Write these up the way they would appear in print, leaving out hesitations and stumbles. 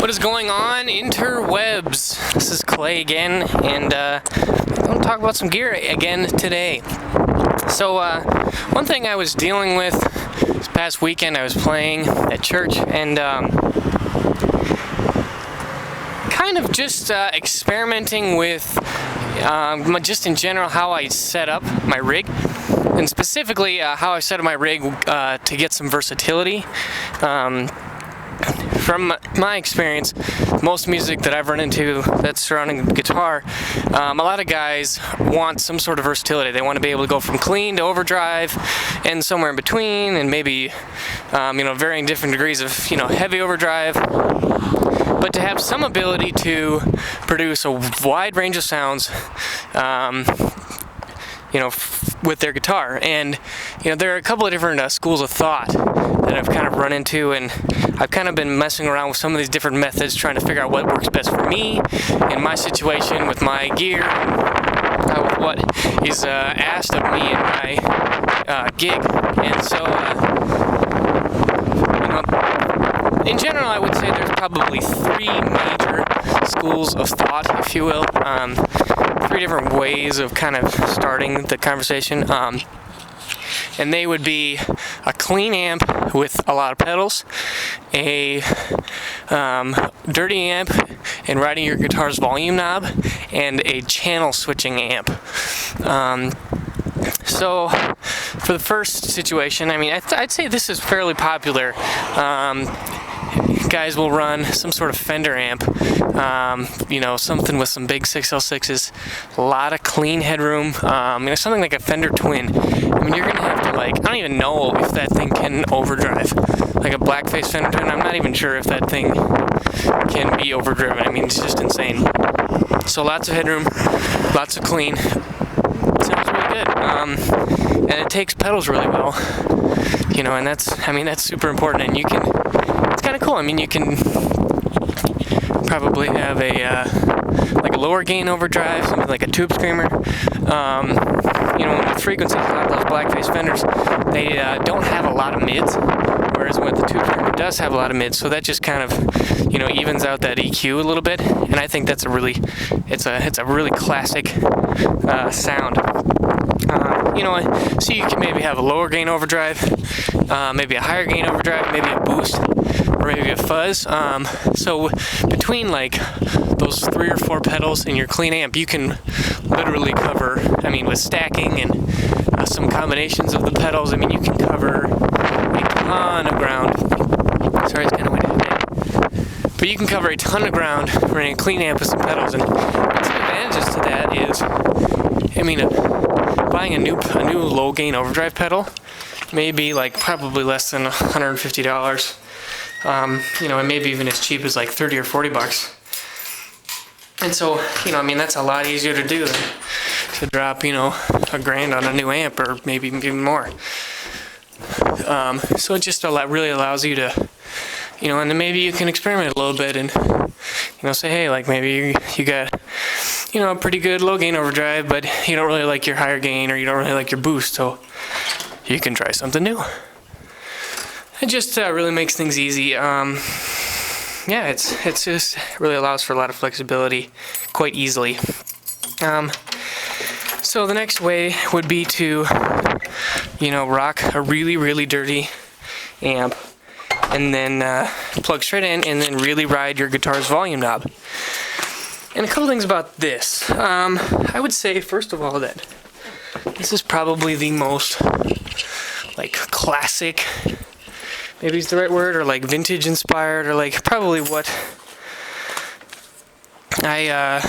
What is going on, interwebs? This is Clay again, and I'm going to talk about some gear again today. So, one thing I was dealing with this past weekend, I was playing at church, and kind of just experimenting with just in general how I set up my rig, and specifically how I set up my rig to get some versatility. From my experience, most music that I've run into that's surrounding guitar, a lot of guys want some sort of versatility. They want to be able to go from clean to overdrive and somewhere in between, and maybe varying different degrees of heavy overdrive, but to have some ability to produce a wide range of sounds with their guitar. And there are a couple of different schools of thought that I've kind of run into, and I've kind of been messing around with some of these different methods, trying to figure out what works best for me in my situation with my gear, with what is asked of me in my gig. And so in general, I would say there's probably three major schools of thought, if you will, three different ways of kind of starting the conversation. And they would be a clean amp with a lot of pedals, a dirty amp and riding your guitar's volume knob, and a channel switching amp. So for the first situation, I'd say this is fairly popular. Guys will run some sort of Fender amp, something with some big 6L6s, a lot of clean headroom, something like a Fender Twin. You're going to have to, I don't even know if that thing can overdrive. Like a blackface Fender Twin, I'm not even sure if that thing can be overdriven. It's just insane. So lots of headroom, lots of clean. Sounds really good. And it takes pedals really well. And that's super important. And it's kind of cool. You can probably have a lower gain overdrive, something like a Tube Screamer. With frequencies, a lot of those blackface Fenders, they don't have a lot of mids, whereas with the Tube Screamer does have a lot of mids, so that just kind of, evens out that EQ a little bit, and I think that's a really classic sound. So you can maybe have a lower gain overdrive, maybe a higher gain overdrive, maybe a boost, or maybe a fuzz. So between those 3 or 4 pedals in your clean amp, you can literally cover, with stacking and some combinations of the pedals, you can cover a ton of ground. Sorry, it's kind of windy today. But you can cover a ton of ground running a clean amp with some pedals, and some advantages to that is, buying a new low gain overdrive pedal may be probably less than $150. And maybe even as cheap as $30 or $40. And so, that's a lot easier to do than to drop, $1,000 on a new amp, or maybe even more. So it just really allows you to, and then maybe you can experiment a little bit and, say, hey, maybe you got, a pretty good low gain overdrive, but you don't really like your higher gain, or you don't really like your boost, so you can try something new. It just really makes things easy. It's just really allows for a lot of flexibility quite easily. So the next way would be to, rock a really, really dirty amp, and then plug straight in, and then really ride your guitar's volume knob. And a couple things about this. I would say, first of all, that this is probably the most, classic, maybe it's the right word, or vintage inspired, or probably what I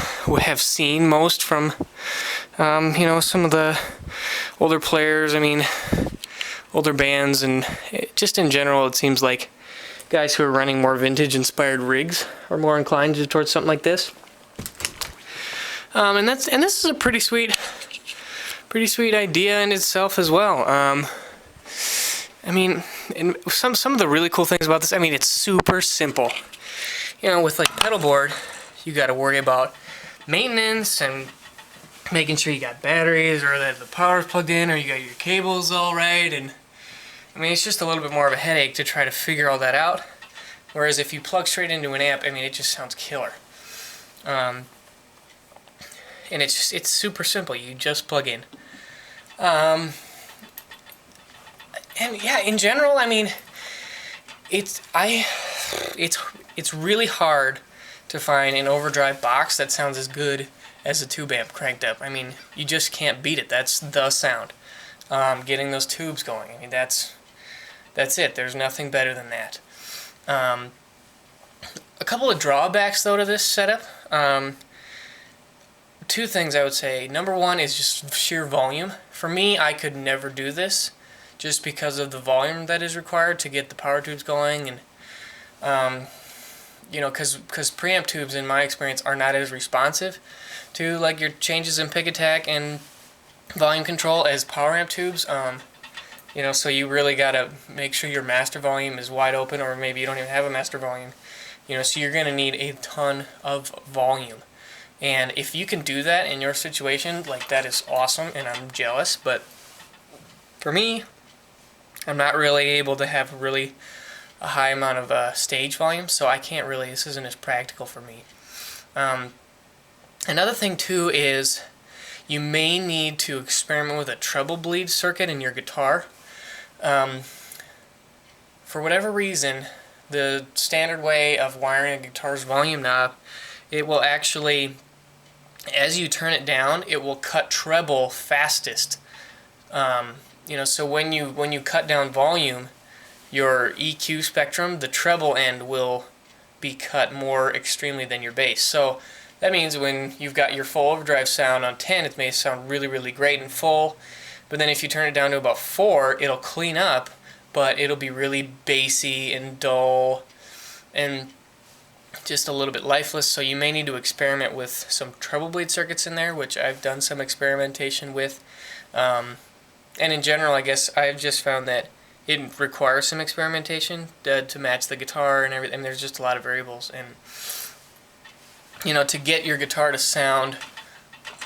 have seen most from, some of the older players, older bands, and just in general, it seems like guys who are running more vintage inspired rigs are more inclined towards something like this. And this is a pretty sweet idea in itself as well. And some of the really cool things about this, it's super simple. With pedal board, you got to worry about maintenance and making sure you got batteries, or that the power's plugged in, or you got your cables all right, and it's just a little bit more of a headache to try to figure all that out. Whereas if you plug straight into an amp, I mean, it just sounds killer. And it's super simple. You just plug in. And yeah, in general, I mean, it's really hard to find an overdrive box that sounds as good as a tube amp cranked up. I mean, you just can't beat it. That's the sound. Getting those tubes going. I mean, that's it. There's nothing better than that. A couple of drawbacks, though, to this setup. Two things I would say. Number one is just sheer volume. For me, I could never do this just because of the volume that is required to get the power tubes going. And, you know, because preamp tubes, in my experience, are not as responsive to, like, your changes in pick attack and volume control as power amp tubes. You know, so you really got to make sure your master volume is wide open, or maybe you don't even have a master volume. You know, so you're going to need a ton of volume. And if you can do that in your situation, like, that is awesome, and I'm jealous. But for me, I'm not really able to have really a high amount of stage volume, so I can't really, this isn't as practical for me. Another thing, too, is you may need to experiment with a treble bleed circuit in your guitar. For whatever reason, the standard way of wiring a guitar's volume knob, it will actually, as you turn it down, it will cut treble fastest. You know, so when you cut down volume, your EQ spectrum, the treble end will be cut more extremely than your bass. So that means when you've got your full overdrive sound on 10, it may sound really, really great and full. But then if you turn it down to about 4, it'll clean up, but it'll be really bassy and dull and just a little bit lifeless. So you may need to experiment with some treble bleed circuits in there, which I've done some experimentation with. And in general, I guess I've just found that it requires some experimentation to match the guitar and everything. And there's just a lot of variables. And, you know, to get your guitar to sound,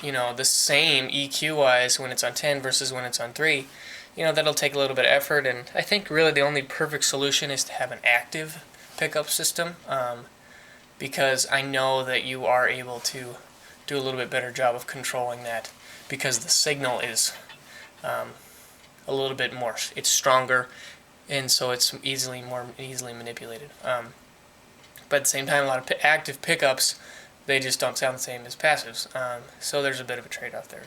you know, the same EQ-wise when it's on 10 versus when it's on 3, you know, that'll take a little bit of effort. And I think really the only perfect solution is to have an active pickup system, because I know that you are able to do a little bit better job of controlling that, because the signal is a little bit more, it's stronger, and so it's more easily manipulated. But at the same time, a lot of active pickups, they just don't sound the same as passives. So there's a bit of a trade-off there.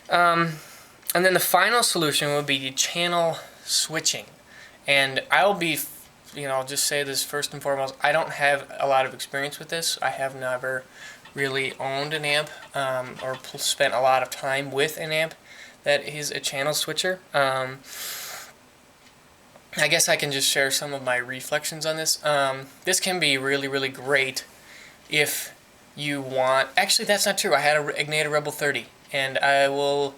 And then the final solution would be channel switching. And I'll be, you know, I'll just say this first and foremost, I don't have a lot of experience with this. I have never really owned an amp or spent a lot of time with an amp that is a channel switcher. I guess I can just share some of my reflections on this. This can be really, really great if you want... Actually, that's not true. I had an Ignata Rebel 30, and I will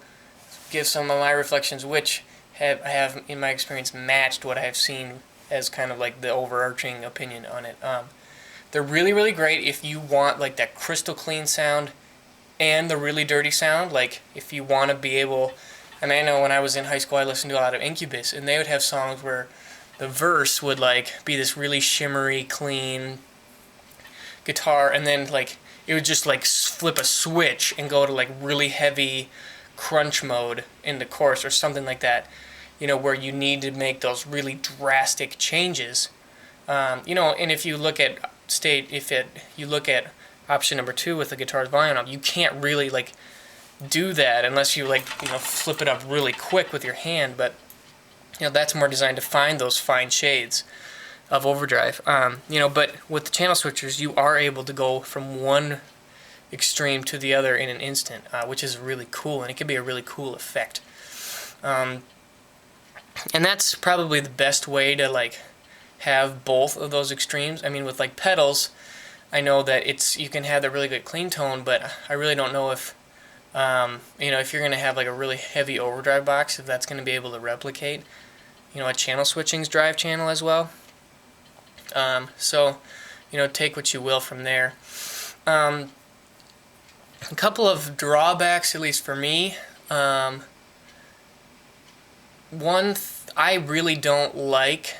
give some of my reflections, which have, in my experience, matched what I have seen as kind of like the overarching opinion on it. They're really, really great if you want like that crystal clean sound and the really dirty sound. Like if you want to be able... I mean, I know when I was in high school, I listened to a lot of Incubus, and they would have songs where the verse would like be this really shimmery, clean guitar, and then like it would just like flip a switch and go to like really heavy crunch mode in the chorus or something like that. You know, where you need to make those really drastic changes. You know, and if you look at you look at option number 2 with the guitar's volume knob, you can't really like do that unless you like, you know, flip it up really quick with your hand. But you know, that's more designed to find those fine shades of overdrive. You know, but with the channel switchers, you are able to go from one extreme to the other in an instant, which is really cool, and it can be a really cool effect. And that's probably the best way to like have both of those extremes. I mean, with like pedals, I know that you can have the really good clean tone, but I really don't know if you know, if you're going to have like a really heavy overdrive box, if that's going to be able to replicate, you know, a channel switching's drive channel as well. So, you know, take what you will from there. A couple of drawbacks, at least for me. One, I really don't like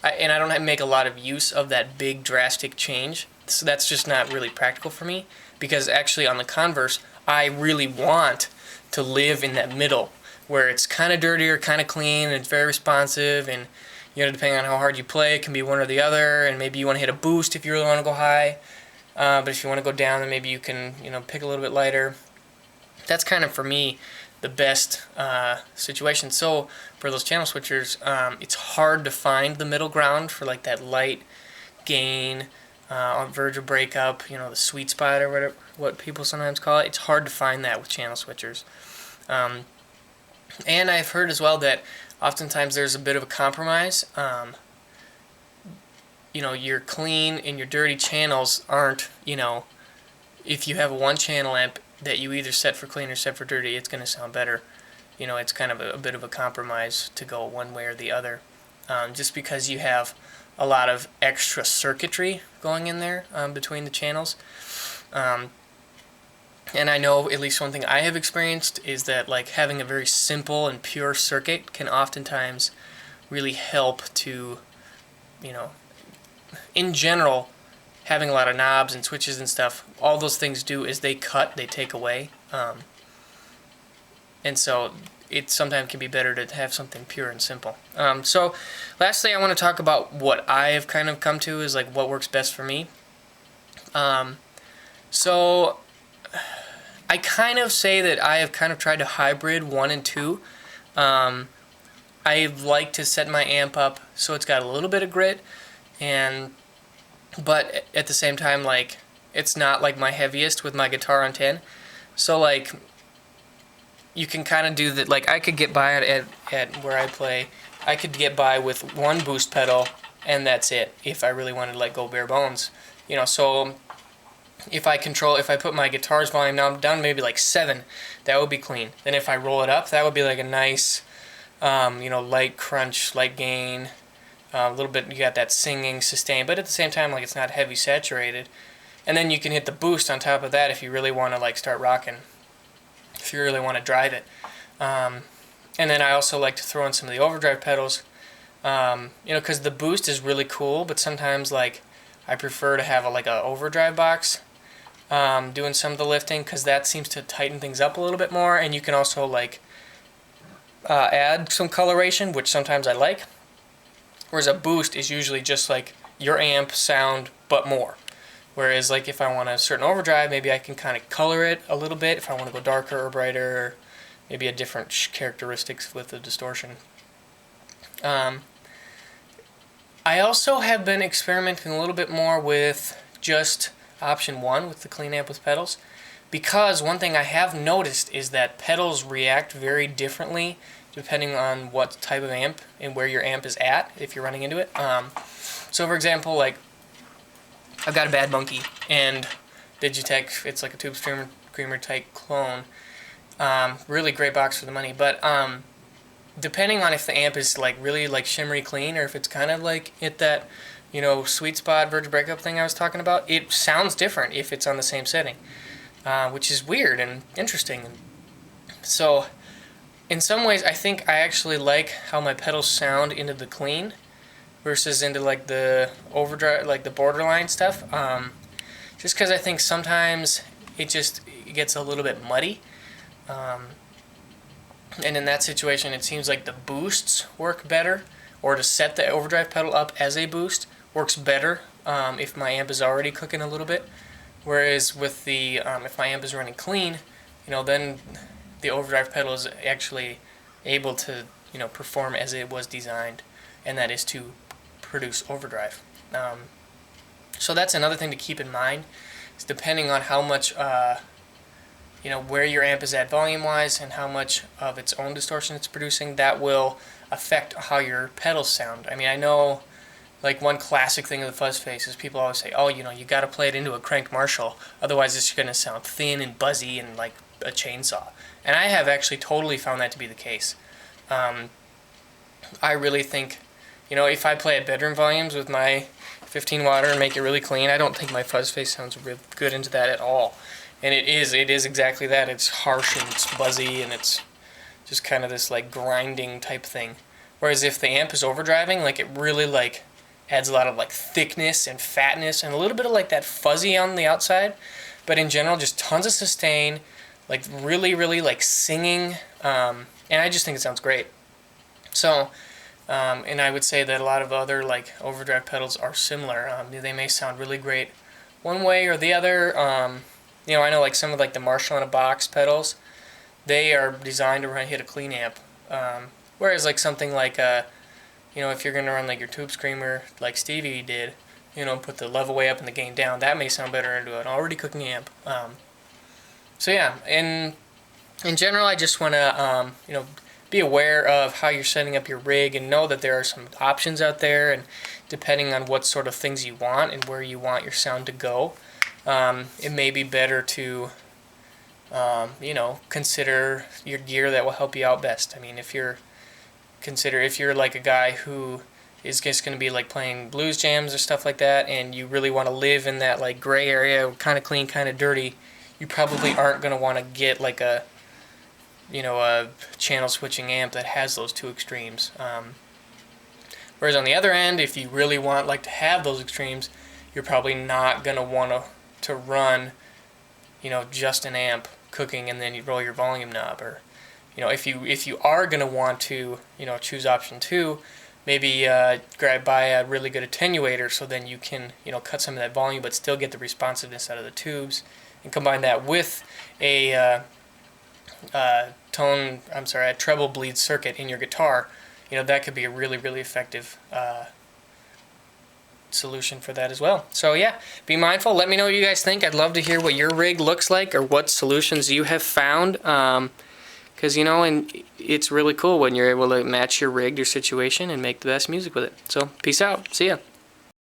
and I don't make a lot of use of that big drastic change. So that's just not really practical for me, because actually on the converse, I really want to live in that middle where it's kind of dirtier, kind of clean, and it's very responsive, and depending on how hard you play, it can be one or the other, and maybe you want to hit a boost if you really want to go high, but if you want to go down, then maybe you can pick a little bit lighter. That's kind of, for me, the best situation. So for those channel switchers, it's hard to find the middle ground for like that light gain, on verge of breakup, the sweet spot or whatever, what people sometimes call it. It's hard to find that with channel switchers. And I've heard as well that oftentimes there's a bit of a compromise. Your clean and your dirty channels aren't, if you have a one channel amp that you either set for clean or set for dirty, it's going to sound better. It's kind of a bit of a compromise to go one way or the other. Just because you have a lot of extra circuitry going in there between the channels. And I know at least one thing I have experienced is that like having a very simple and pure circuit can oftentimes really help to, in general, having a lot of knobs and switches and stuff, all those things do is they take away. And so it sometimes can be better to have something pure and simple. So lastly, I want to talk about what I have kind of come to is like what works best for me. So I kind of say that I have kind of tried to hybrid 1 and 2. I like to set my amp up so it's got a little bit of grit, but at the same time, like, it's not like my heaviest with my guitar on 10. So like, you can kind of do that. Like, I could get by at where I play. I could get by with one boost pedal, and that's it. If I really wanted to like go bare bones, So if I put my guitar's volume down maybe like 7, that would be clean. Then if I roll it up, that would be like a nice, light crunch, light gain. A little bit, you got that singing sustain, but at the same time, like, it's not heavy saturated. And then you can hit the boost on top of that if you really want to like start rocking. If you really want to drive it. And then I also like to throw in some of the overdrive pedals, because the boost is really cool, but sometimes like I prefer to have a overdrive box doing some of the lifting, because that seems to tighten things up a little bit more, and you can also like add some coloration, which sometimes I like. Whereas a boost is usually just like your amp sound, but more. Whereas like if I want a certain overdrive, maybe I can kind of color it a little bit if I want to go darker or brighter, or maybe a different characteristics with the distortion. I also have been experimenting a little bit more with just option 1 with the clean amp with pedals, because one thing I have noticed is that pedals react very differently depending on what type of amp and where your amp is at if you're running into it. So for example, like, I've got a Bad Monkey and Digitech, it's like a Tube Screamer type clone. Really great box for the money, but depending on if the amp is like really like shimmery clean, or if it's kind of like hit that sweet spot verge breakup thing I was talking about, it sounds different if it's on the same setting, which is weird and interesting. So in some ways, I think I actually like how my pedals sound into the clean versus into like the overdrive, like the borderline stuff. Just because I think sometimes it gets a little bit muddy. And in that situation, it seems like the boosts work better, or to set the overdrive pedal up as a boost works better if my amp is already cooking a little bit. Whereas with the if my amp is running clean, then the overdrive pedal is actually able to perform as it was designed, and that is to produce overdrive. So that's another thing to keep in mind, is depending on how much where your amp is at volume-wise and how much of its own distortion it's producing, that will affect how your pedals sound. I mean, I know, like, one classic thing of the fuzz face is people always say, oh, you got to play it into a cranked Marshall, otherwise it's going to sound thin and buzzy and like a chainsaw. And I have actually totally found that to be the case. I really think, if I play at bedroom volumes with my 15 watt and make it really clean, I don't think my fuzz face sounds real good into that at all. And it is exactly that. It's harsh and it's buzzy and it's just kind of this like grinding type thing. Whereas if the amp is overdriving, like, it really like adds a lot of like thickness and fatness and a little bit of like that fuzzy on the outside. But in general, just tons of sustain, like really, really like singing, and I just think it sounds great. So, and I would say that a lot of other like overdrive pedals are similar. They may sound really great one way or the other. You know, I know like some of like the Marshall in a Box pedals, they are designed to hit a clean amp. Whereas like something like you know, if you're gonna run like your Tube Screamer like Stevie did, you know, put the level way up and the gain down, that may sound better into an already cooking amp. So yeah, in general, I just want to you know, be aware of how you're setting up your rig and know that there are some options out there, and depending on what sort of things you want and where you want your sound to go, it may be better to you know, consider your gear that will help you out best. I mean, if you're like a guy who is just going to be like playing blues jams or stuff like that, and you really want to live in that like gray area, kind of clean, kind of dirty, you probably aren't going to want to get like a, you know, a channel switching amp that has those two extremes. Whereas on the other end, if you really want like to have those extremes, you're probably not going to want to run, you know, just an amp cooking and then you roll your volume knob. Or, you know, if you are going to want to, you know, choose option 2, maybe buy a really good attenuator, so then you can, you know, cut some of that volume but still get the responsiveness out of the tubes, and combine that with a a treble bleed circuit in your guitar. You know, that could be a really, really effective solution for that as well. So yeah, be mindful. Let me know what you guys think. I'd love to hear what your rig looks like or what solutions you have found. Because, you know, and it's really cool when you're able to match your rig, your situation, and make the best music with it. So, peace out. See ya.